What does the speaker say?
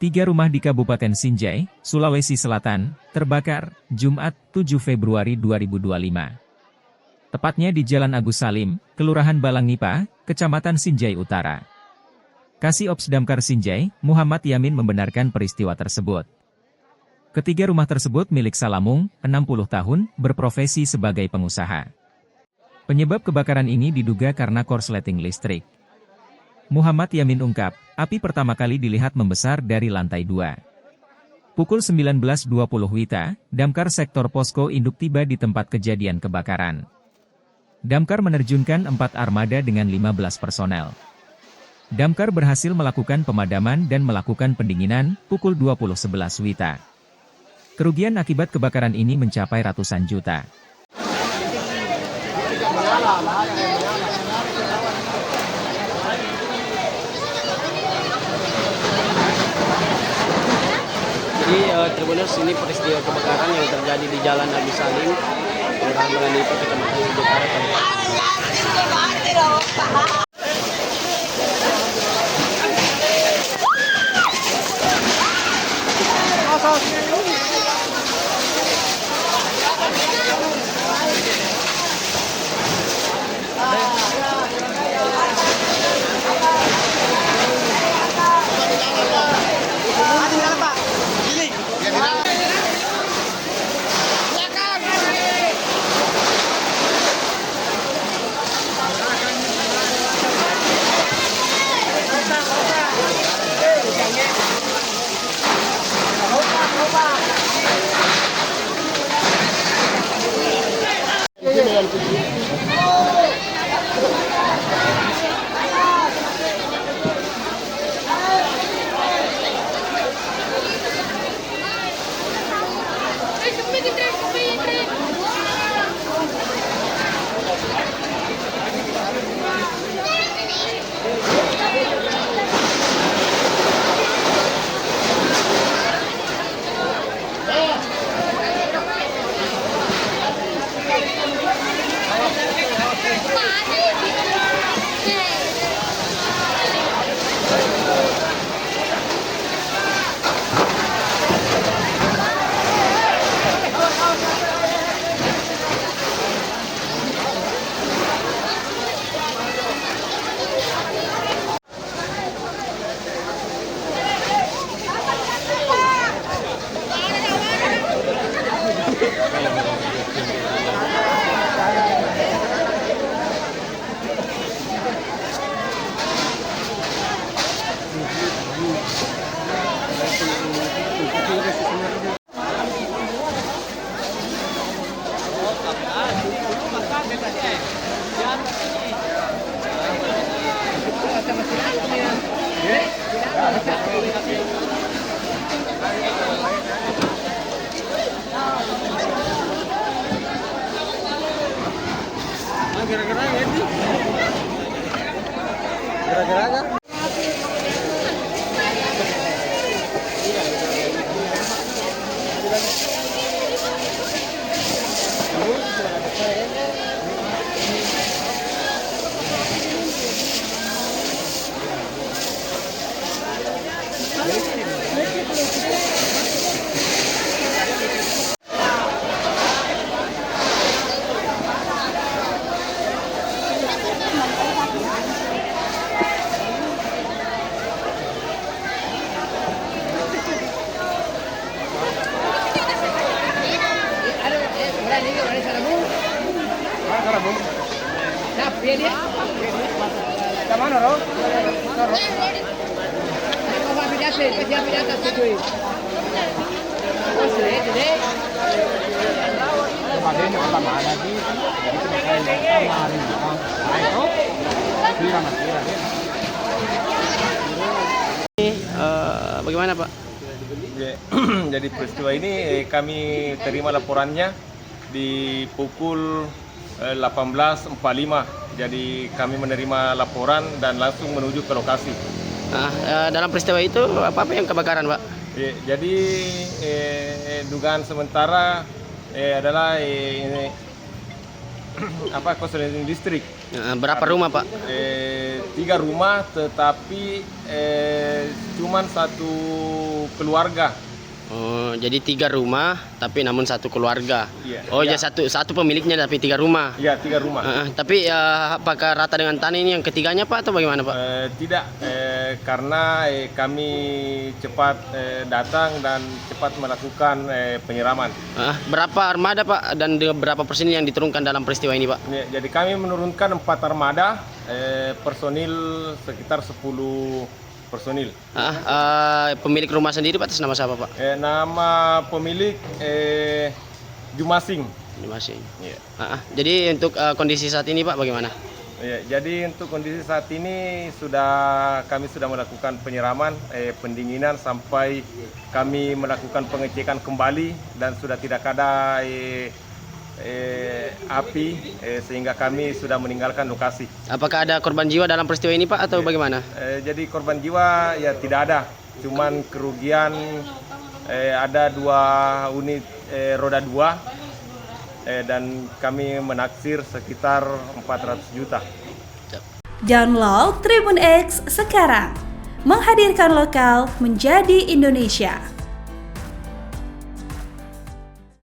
3 rumah di Kabupaten Sinjai, Sulawesi Selatan, terbakar, Jumat, 7 Februari 2025. Tepatnya di Jalan Agus Salim, Kelurahan Balangipa, Kecamatan Sinjai Utara. Kasih Ops Damkar Sinjai, Muhammad Yamin membenarkan peristiwa tersebut. Ketiga rumah tersebut milik Salamung, 60 tahun, berprofesi sebagai pengusaha. Penyebab kebakaran ini diduga karena korsleting listrik. Muhammad Yamin ungkap, api pertama kali dilihat membesar dari lantai 2. Pukul 19.20 WITA, Damkar Sektor Posko Induk tiba di tempat kejadian kebakaran. Damkar menerjunkan 4 armada dengan 15 personel. Damkar berhasil melakukan pemadaman dan melakukan pendinginan pukul 20.11 WITA. Kerugian akibat kebakaran ini mencapai ratusan juta. Jadi Tribuners, ini peristiwa kebakaran yang terjadi di Jalan Agus Salim, Kelurahan Balangipa, Kecamatan Sinjai Utara. Gara-gara bagaimana Pak? Jadi peristiwa ini kami terima laporannya di pukul 18.45. Jadi kami menerima laporan dan langsung menuju ke lokasi. Dalam peristiwa itu apa yang kebakaran Pak? Jadi dugaan sementara adalah korsleting listrik. Berapa rumah Pak? 3 rumah, tetapi cuman satu keluarga. Oh, jadi 3 rumah tapi namun satu keluarga. Iya, Oh, iya. jadi satu pemiliknya tapi 3 rumah. Ya, 3 rumah. Tapi apakah rata dengan tanah ini yang ketiganya Pak atau bagaimana Pak? Tidak, karena kami cepat datang dan cepat melakukan penyiraman. Berapa armada Pak dan berapa personil yang diturunkan dalam peristiwa ini Pak? Ya, jadi kami menurunkan 4 armada, personil sekitar 10 personil. Pemilik rumah sendiri Pak atas nama siapa Pak? Nama pemilik Jumasing. Masih. Ya. Jadi untuk kondisi saat ini Pak bagaimana? Ya, jadi untuk kondisi saat ini kami sudah melakukan penyiraman, pendinginan sampai kami melakukan pengecekan kembali dan sudah tidak ada api, sehingga kami sudah meninggalkan lokasi. Apakah ada korban jiwa dalam peristiwa ini Pak atau bagaimana? Jadi korban jiwa ya tidak ada, cuman kerugian ada 2 unit roda 2, dan kami menaksir sekitar 400 juta. Download Tribun X sekarang, menghadirkan lokal menjadi Indonesia.